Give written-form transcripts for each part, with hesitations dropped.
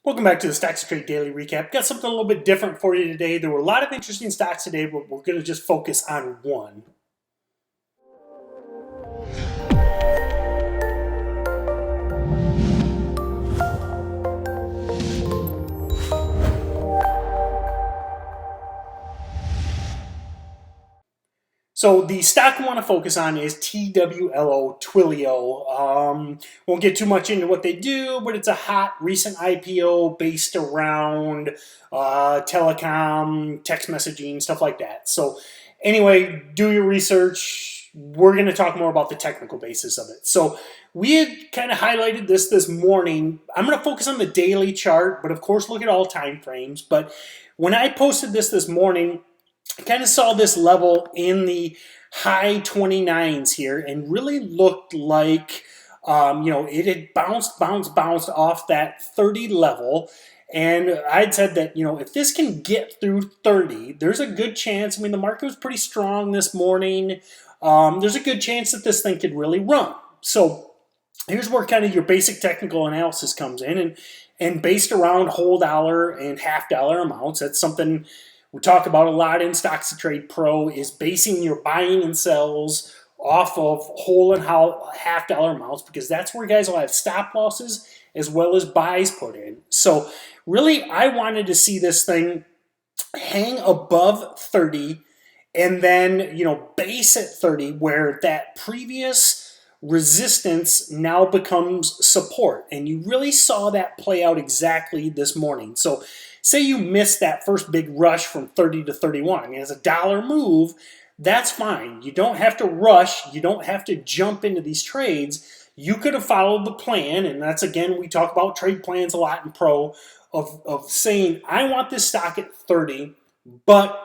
Welcome back to the Stocks to Trade Daily Recap. Got something a little bit different for you today. There were a lot of interesting stocks today, but we're going to just focus on one. So the stock I want to focus on is TWLO, Twilio. Won't get too much into what they do, but it's a hot recent IPO based around telecom, text messaging, stuff like that. So anyway, do your research. We're going to talk more about the technical basis of it. So we had kind of highlighted this morning. I'm going to focus on the daily chart, but of course look at all time frames. But when I posted this morning, I kind of saw this level in the high 29s here and really looked like, it had bounced off that 30 level. And I'd said that, if this can get through 30, there's a good chance. I mean, the market was pretty strong this morning. There's a good chance that this thing could really run. So here's where kind of your basic technical analysis comes in. And based around whole dollar and half dollar amounts, that's something we talk about a lot in Stocks to Trade Pro, is basing your buying and sells off of whole and half dollar amounts, because that's where guys will have stop losses as well as buys put in. So really, I wanted to see this thing hang above 30 and then, base at 30, where that previous resistance now becomes support. And you really saw that play out exactly this morning. So say you missed that first big rush from 30 to 31. I mean, as a dollar move, that's fine. You don't have to rush. You don't have to jump into these trades. You could have followed the plan, and that's, again, we talk about trade plans a lot in Pro, of saying, I want this stock at 30, but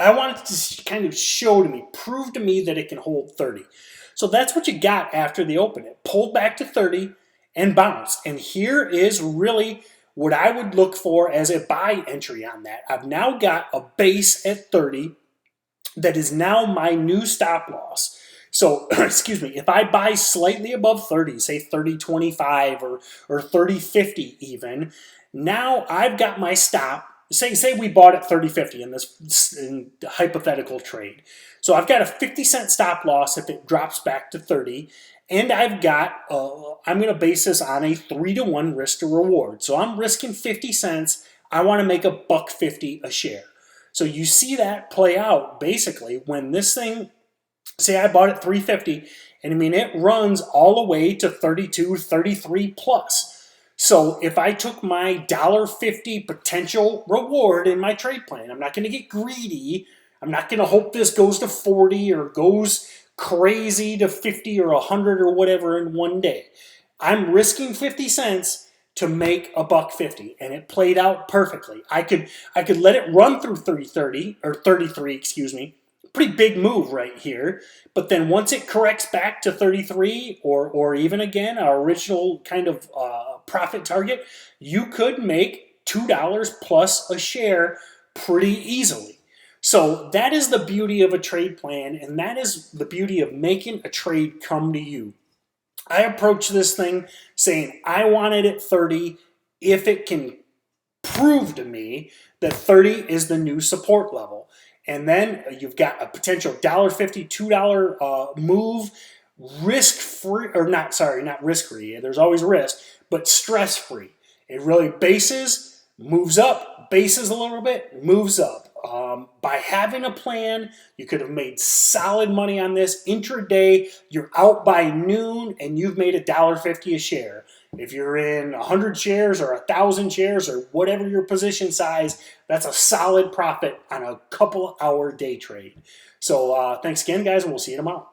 I want it to kind of show to me, prove to me that it can hold 30. So that's what you got after the open. It pulled back to 30 and bounced. And here is really what I would look for as a buy entry on that. I've now got a base at 30 that is now my new stop loss. So, excuse me, if I buy slightly above 30, say 30.25 or 30.50 even, now I've got my stop. Say we bought at 30.50 in this hypothetical trade. So I've got a 50-cent stop loss if it drops back to 30. And I've got, I'm going to base this on a 3-to-1 risk to reward. So I'm risking 50 cents. I want to make $1.50 a share. So you see that play out basically when this thing, say I bought at 3.50, and I mean, it runs all the way to 32, 33 plus. So if I took my $1.50 potential reward in my trade plan, I'm not going to get greedy. I'm not going to hope this goes to 40 or goes crazy to 50 or 100 or whatever in one day. I'm risking 50 cents to make $1.50, and it played out perfectly. I could let it run through 30 or 33, excuse me. Pretty big move right here. But then once it corrects back to 33 or even again our original kind of profit target, you could make $2 plus a share pretty easily. So that is the beauty of a trade plan, and that is the beauty of making a trade come to you. I approach this thing saying I want it at 30 if it can prove to me that 30 is the new support level. And then you've got a potential $1.50, $2 move, risk-free, or not risk-free, there's always risk, but stress-free. It really bases, moves up, bases a little bit, moves up. By having a plan, you could have made solid money on this. Intraday, you're out by noon and you've made $1.50 a share. If you're in 100 shares or 1,000 shares or whatever your position size, that's a solid profit on a couple hour day trade. So thanks again, guys, and we'll see you tomorrow.